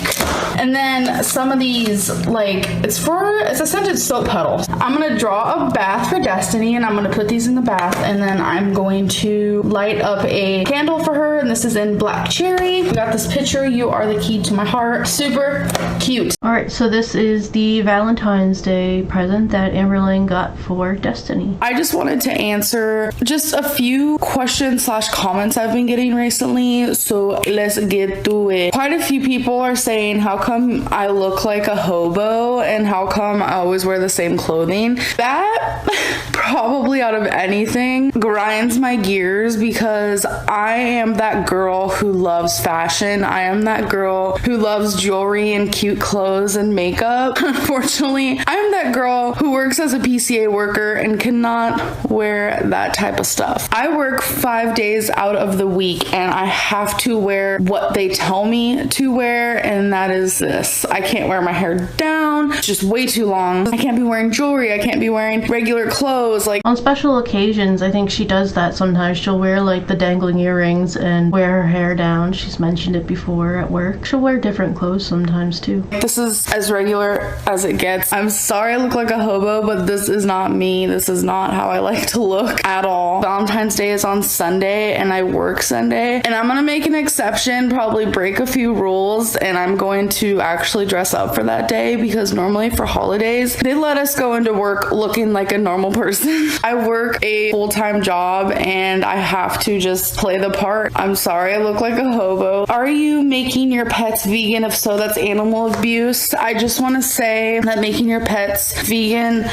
And then some of these, like, it's a scented soap pedal. I'm gonna draw a bath for Destiny, and I'm gonna put these in the bath, and then I'm going to light up a candle for her, and this is in black cherry. We got this picture, you are the key to my heart. Super cute. All right, so this is the Valentine's Day present that Amberlynn got for Destiny. I just wanted to answer just a few few questions / comments I've been getting recently, so let's get to it. Quite a few people are saying how come I look like a hobo and how come I always wear the same clothing. That probably out of anything grinds my gears, because I am that girl who loves fashion. I am that girl who loves jewelry and cute clothes and makeup. Unfortunately, I am that girl who works as a PCA worker and cannot wear that type of stuff. I work 5 days out of the week and I have to wear what they tell me to wear, and that is this. I can't wear my hair down. It's just way too long. I can't be wearing jewelry. I can't be wearing regular clothes. Like, on special occasions, I think she does that sometimes. She'll wear like the dangling earrings and wear her hair down. She's mentioned it before at work. She'll wear different clothes sometimes too. This is as regular as it gets. I'm sorry I look like a hobo, but this is not me. This is not how I like to look at all. Valentine's Day is on Sunday and I work Sunday, and I'm gonna make an exception, probably break a few rules, and I'm going to actually dress up for that day, because normally for holidays they let us go into work looking like a normal person. I work a full-time job and I have to just play the part. I'm sorry I look like a hobo. Are you making your pets vegan? If so, that's animal abuse. I just want to say that making your pets vegan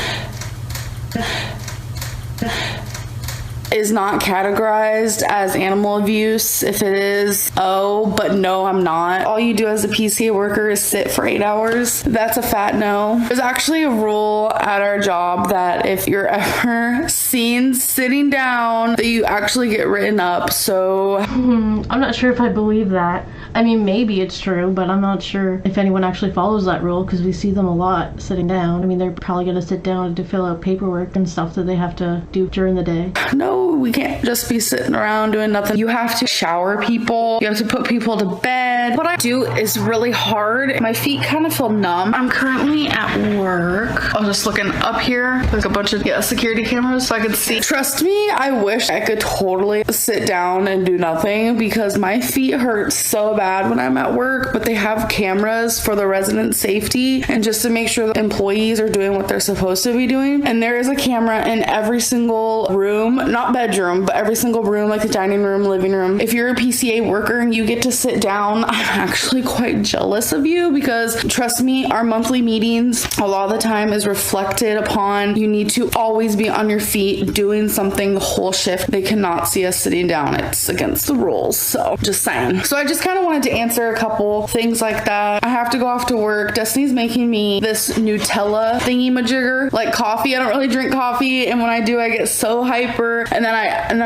is not categorized as animal abuse. If it is, but no, I'm not. All you do as a PCA worker is sit for 8 hours. That's a fat no. There's actually a rule at our job that if you're ever seen sitting down, that you actually get written up. So I'm not sure if I believe that. I mean, maybe it's true, but I'm not sure if anyone actually follows that rule, because we see them a lot sitting down. I mean, they're probably going to sit down to fill out paperwork and stuff that they have to do during the day. No, we can't just be sitting around doing nothing. You have to shower people. You have to put people to bed. What I do is really hard. My feet kind of feel numb. I'm currently at work. I was just looking up here. There's a bunch of security cameras so I could see. Trust me, I wish I could totally sit down and do nothing, because my feet hurt so bad when I'm at work, but they have cameras for the resident safety and just to make sure the employees are doing what they're supposed to be doing. And there is a camera in every single room, not bedroom, but every single room, like the dining room, living room. If you're a PCA worker and you get to sit down, I'm actually quite jealous of you, because trust me, our monthly meetings a lot of the time is reflected upon you need to always be on your feet doing something the whole shift. They cannot see us sitting down. It's against the rules. So just saying. So I just kind of wanted to answer a couple things like that. I have to go off to work. Destiny's making me this Nutella thingy majigger, like coffee. I don't really drink coffee, and when I do, I get so hyper, and then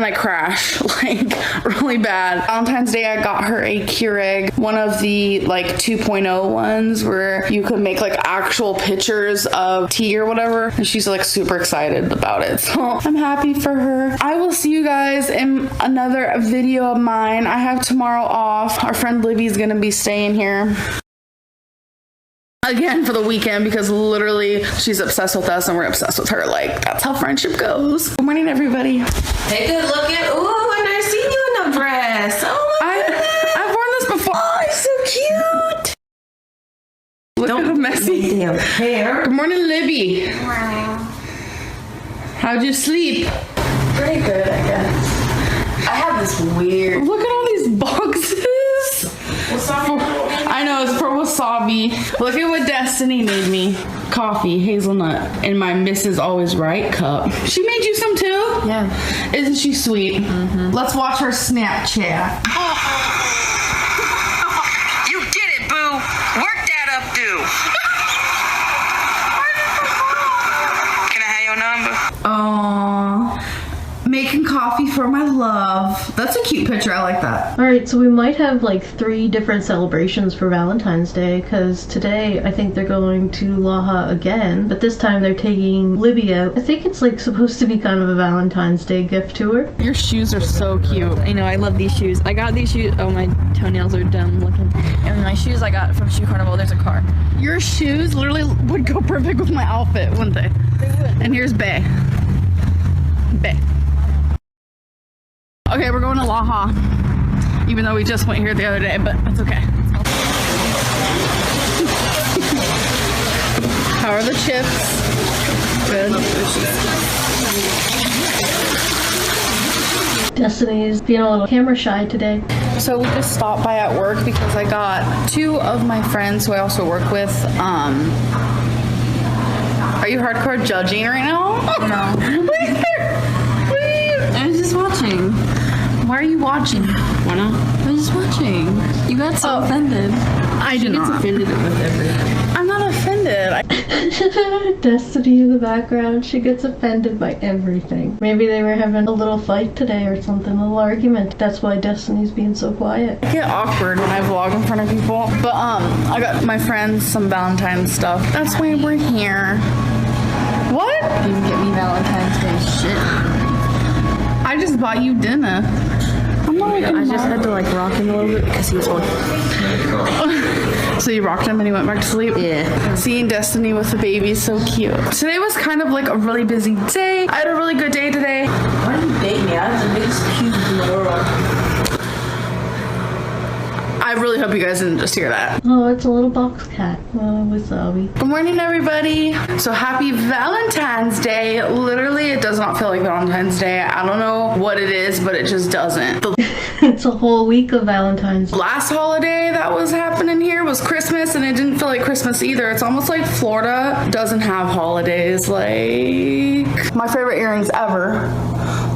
I crash like really bad. Valentine's Day, I got her a Keurig, one of the like 2.0 ones where you could make like actual pictures of tea or whatever, and she's like super excited about it. So I'm happy for her. I will see you guys in another video of mine. I have tomorrow off. Our friend Libby's gonna be staying here again for the weekend, because literally she's obsessed with us and we're obsessed with her. Like, that's how friendship goes. Good morning, everybody. Hey, good looking. Ooh, and I seen you in a dress. Oh my goodness. I've worn this before. Oh, it's so cute. Look at how messy. Damn hair. Good morning, Libby. How'd you sleep? Pretty good, I guess. I have this weird. Look at all these boxes. I know, it's for Wasabi. Look at what Destiny made me. Coffee, hazelnut, in my Mrs. Always Right cup. She made you some too? Yeah. Isn't she sweet? Mm-hmm. Let's watch her Snapchat. You did it, boo. Work that up, dude. Can I have your number? Aww. Making coffee for my love. That's a cute picture. I like that. Alright, so we might have like 3 different celebrations for Valentine's Day, because today I think they're going to Laha again, but this time they're taking Libby out. I think it's like supposed to be kind of a Valentine's Day gift to her. Your shoes are so cute. I know, I love these shoes. I got these shoes. Oh, my toenails are dumb looking. And my shoes I got from Shoe Carnival. There's a car. Your shoes literally would go perfect with my outfit, wouldn't they? They would. And here's Bae. Bae. Okay, we're going to Laha. Even though we just went here the other day, but it's okay. How are the chips? Good. Destiny's being a little camera shy today. So we just stopped by at work because I got 2 of my friends who I also work with. Are you hardcore judging right now? No. I was just watching. Why are you watching? Why not? I was just watching. You got so offended. I did not. Offended with everything. I'm not offended. Destiny in the background. She gets offended by everything. Maybe they were having a little fight today or something, a little argument. That's why Destiny's being so quiet. I get awkward when I vlog in front of people. But I got my friends some Valentine's stuff. That's why we're here. What? You can get me Valentine's Day shit. I just bought you dinner. I'm not I just had to like rock him a little bit because he was on. So you rocked him and he went back to sleep? Yeah. Seeing Destiny with the baby is so cute. Today was kind of like a really busy day. I had a really good day today. Why do you date me? I have the biggest pubes in the world. I really hope you guys didn't just hear that. Oh, it's a little box cat. Wasabi. Good morning, everybody. So happy Valentine's Day. Literally, it does not feel like Valentine's Day. I don't know what it is, but it just doesn't. It's a whole week of Valentine's. Last holiday that was happening here was Christmas, and it didn't feel like Christmas either. It's almost like Florida doesn't have holidays. Like, my favorite earrings ever.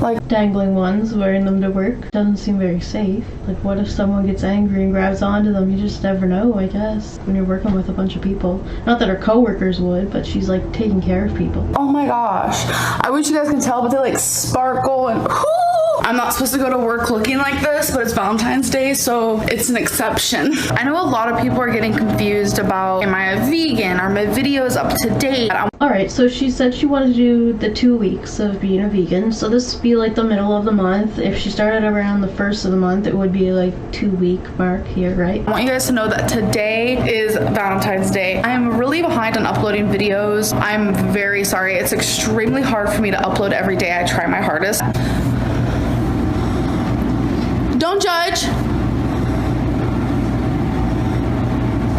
Like dangling ones, wearing them to work. Doesn't seem very safe. Like, what if someone gets angry and grabs onto them? You just never know, I guess, when you're working with a bunch of people. Not that her coworkers would, but she's like taking care of people. Oh my gosh. I wish you guys could tell, but they like sparkle and I'm not supposed to go to work looking like this, but it's Valentine's Day, so it's an exception. I know a lot of people are getting confused about, am I a vegan? Are my videos up to date? Alright, so she said she wanted to do the 2 weeks of being a vegan, so this would be like the middle of the month. If she started around the 1st of the month, it would be like 2-week mark here, right? I want you guys to know that today is Valentine's Day. I am really behind on uploading videos. I'm very sorry. It's extremely hard for me to upload every day. I try my hardest. Don't judge.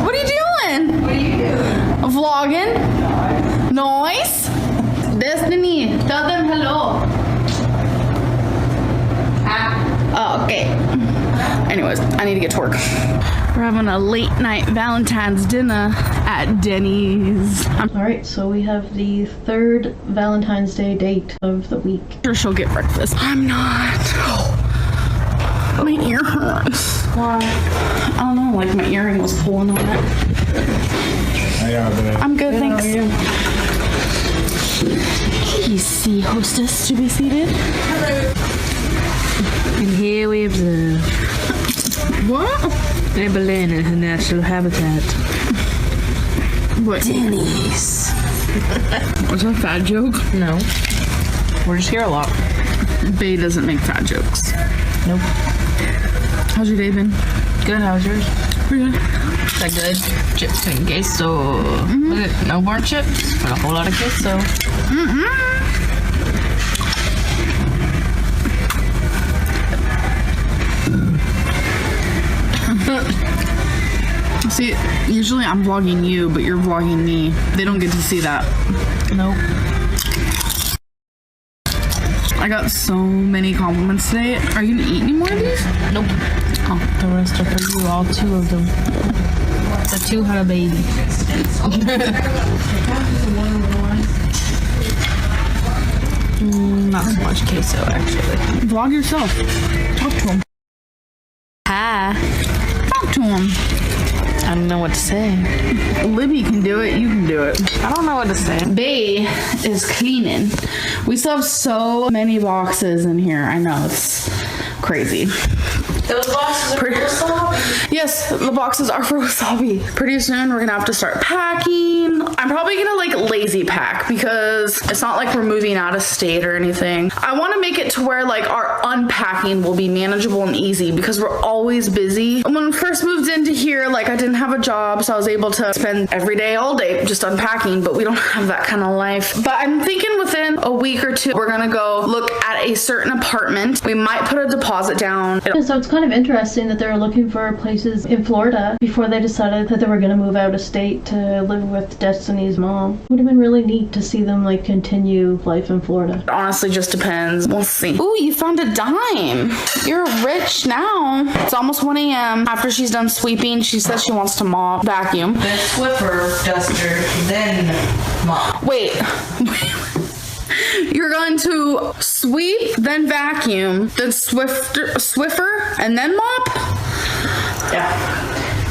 What are you doing? What are you doing? Vlogging. Nice. Destiny, tell them hello. Oh, okay. Anyways, I need to get to work. We're having a late night Valentine's dinner at Denny's. Alright, so we have the 3rd Valentine's Day date of the week. Sure, she'll get breakfast. I'm not. My ear hurts. Why? I don't know, like my earring was pulling on it. I'm good, thanks. PC hostess to be seated. And here we observe What? Amberlynn in her natural habitat. What? Denny's. Was that a fat joke? No. We're just here a lot. Bae doesn't make fat jokes. Nope. How's your day been? Good, how's yours? Pretty good. Is that good? Chips and queso. Mm-hmm. No burnt chips, but a whole lot of queso. See, usually I'm vlogging you, but you're vlogging me. They don't get to see that. Nope. I got so many compliments today. Are you gonna eat any more of these? Nope. Oh, the rest are for you, all 2 of them. The 2 had a baby. Not so much queso, actually. Vlog yourself. Talk to him. Hi. Talk to him. I don't know what to say. Libby can do it. You can do it. I don't know what to say. Bae is cleaning. We still have so many boxes in here. I know, it's crazy. Those boxes are for Wasabi? Yes, the boxes are for Wasabi. Pretty soon we're gonna have to start packing. I'm probably gonna like lazy pack because it's not like we're moving out of state or anything. I wanna make it to where like our unpacking will be manageable and easy because we're always busy. When we first moved into here, like I didn't have a job, so I was able to spend every day, all day just unpacking, but we don't have that kind of life. But I'm thinking within a week or 2, we're gonna go look at a certain apartment. We might put a deposit down. So it's kind of interesting saying that they were looking for places in Florida before they decided that they were going to move out of state to live with Destiny's mom. Would have been really neat to see them like continue life in Florida. Honestly, just depends. We'll see. Ooh, you found a dime. You're rich now. It's almost 1 a.m. After she's done sweeping, she says she wants to mop, vacuum. Then Swiffer, duster, then mop. Wait. You're going to sweep, then vacuum, then Swiffer, and then mop? Yeah.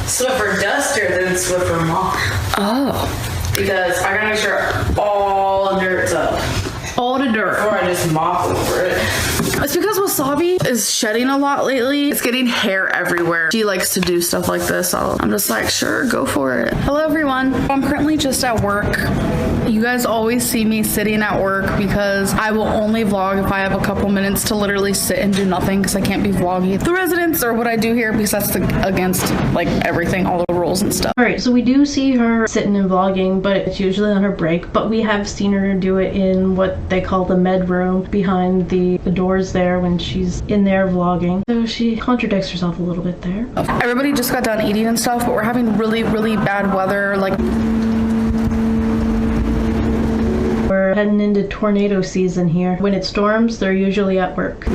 Swiffer duster, then Swiffer mop. Oh. Because I gotta make sure all the dirt's up. All the dirt. Before I just mop over it. It's because Wasabi is shedding a lot lately. It's getting hair everywhere. She likes to do stuff like this, so I'm just like, sure, go for it. Hello, everyone. I'm currently just at work. You guys always see me sitting at work because I will only vlog if I have a couple minutes to literally sit and do nothing because I can't be vlogging the residents or what I do here because that's against like everything, all the rules and stuff. All right, so we do see her sitting and vlogging, but it's usually on her break. But we have seen her do it in what they call the med room behind the doors there when she's in there vlogging. So she contradicts herself a little bit there. Everybody just got done eating and stuff, but we're having really, really bad weather. Like, we're heading into tornado season here. When it storms, they're usually at work.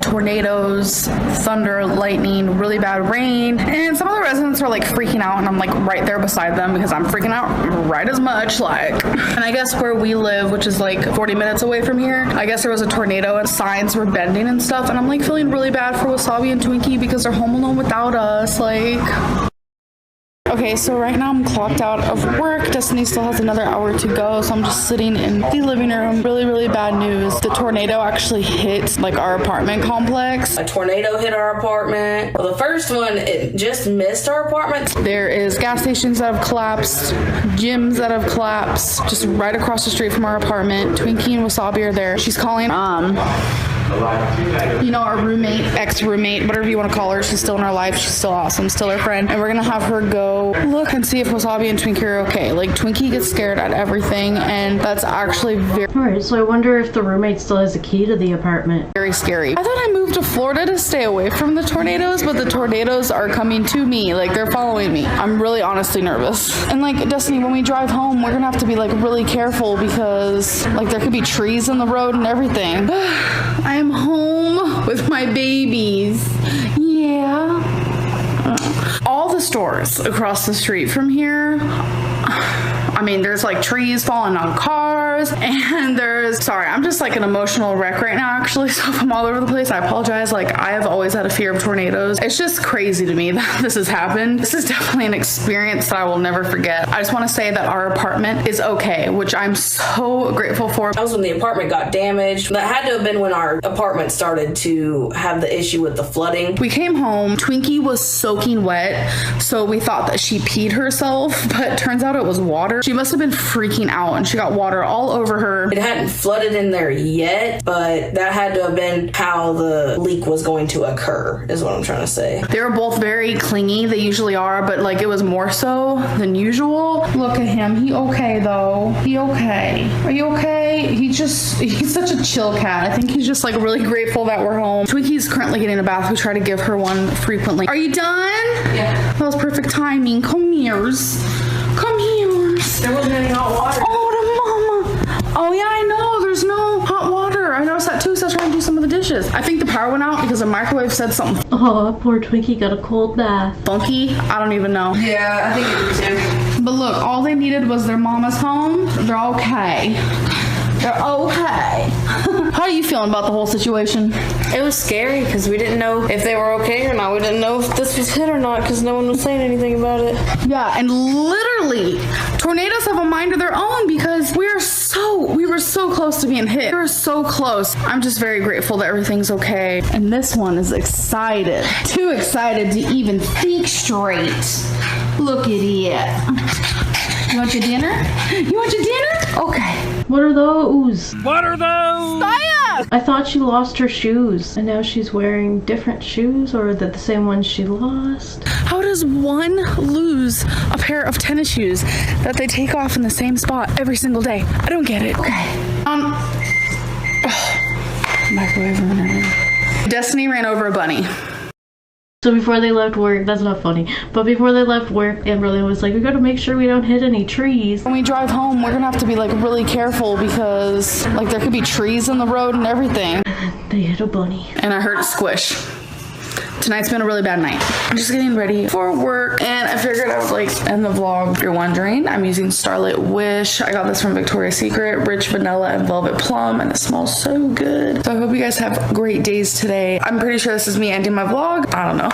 Tornadoes, thunder, lightning, really bad rain, and some of the residents are like freaking out, and I'm like right there beside them because I'm freaking out right as much. Like, and I guess where we live, which is like 40 minutes away from here, I guess there was a tornado and signs were bending and stuff, and I'm like feeling really bad for Wasabi and Twinkie because they're home alone without us. Like, okay, so right now I'm clocked out of work. Destiny still has another hour to go, so I'm just sitting in the living room. Really, really bad news. The tornado actually hit like our apartment complex. A tornado hit our apartment. Well, the first one, it just missed our apartment. There is gas stations that have collapsed, gyms that have collapsed, just right across the street from our apartment. Twinkie and Wasabi are there. She's calling, you know, our roommate, ex-roommate, whatever you want to call her. She's still in our life. She's still awesome, still our friend. And we're gonna have her go look and see if Wasabi and Twinkie are okay. Like, Twinkie gets scared at everything, and that's actually very... Alright, so I wonder if the roommate still has a key to the apartment. Very scary. I thought I moved to Florida to stay away from the tornadoes, but the tornadoes are coming to me. Like, they're following me. I'm really honestly nervous. And like, Destiny, when we drive home, we're gonna have to be like really careful because like there could be trees in the road and everything. I am home with my babies. Yeah. All the stores across the street from here, I mean, there's like trees falling on cars, and there's, sorry, I'm just like an emotional wreck right now, actually. So if I'm all over the place, I apologize. Like, I have always had a fear of tornadoes. It's just crazy to me that this has happened. This is definitely an experience that I will never forget. I just want to say that our apartment is okay, which I'm so grateful for. That was when the apartment got damaged. That had to have been when our apartment started to have the issue with the flooding. We came home, Twinkie was soaking wet, so we thought that she peed herself, but turns out it was water. She must have been freaking out, and she got water all over her. It hadn't flooded in there yet, but that had to have been how the leak was going to occur, is what I'm trying to say. They were both very clingy. They usually are, but like it was more so than usual. Look at him. He okay though. He okay. Are you okay? He's such a chill cat. I think he's just like really grateful that we're home. Twinkie's currently getting a bath. We try to give her one frequently. Are you done? Yeah. That was perfect timing. Come here's. Come here. There wasn't any hot water. Oh, the mama. Oh yeah, I know. There's no hot water. I noticed that too, so I was trying to do some of the dishes. I think the power went out because the microwave said something. Oh, poor Twinkie got a cold bath. Funky? I don't even know. Yeah, I think it did too. But look, all they needed was their mama's home. They're okay. They're okay. How are you feeling about the whole situation? It was scary because we didn't know if they were okay or not. We didn't know if this was hit or not because no one was saying anything about it. Yeah, and literally, tornadoes have a mind of their own because we were so close to being hit. We were so close. I'm just very grateful that everything's okay. And this one is excited. Too excited to even think straight. Look at it. You want your dinner? You want your dinner? Okay. What are those? What are those? Stop! I thought she lost her shoes, and now she's wearing different shoes, or are they the same ones she lost? How does one lose a pair of tennis shoes that they take off in the same spot every single day? I don't get it. Okay. Microwave and everything. Destiny ran over a bunny. So before they left work, that's not funny, but before they left work, Amberlynn was like, we gotta make sure we don't hit any trees. When we drive home, we're gonna have to be like really careful because like there could be trees in the road and everything. They hit a bunny. And I heard squish. Tonight's been a really bad night. I'm just getting ready for work and I figured I would like end the vlog. If you're wondering, I'm using Scarlet Wish. I got this from Victoria's Secret, rich vanilla and velvet plum, and it smells so good. So I hope you guys have great days today. I'm pretty sure this is me ending my vlog. I don't know.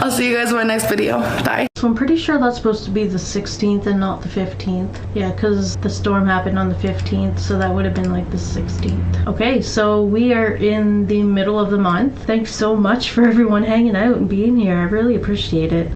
I'll see you guys in my next video. Bye. So I'm pretty sure that's supposed to be the 16th and not the 15th. Yeah, because the storm happened on the 15th, so that would have been like the 16th. Okay, so we are in the middle of the month. Thanks so much for everyone hanging out and being here. I really appreciate it.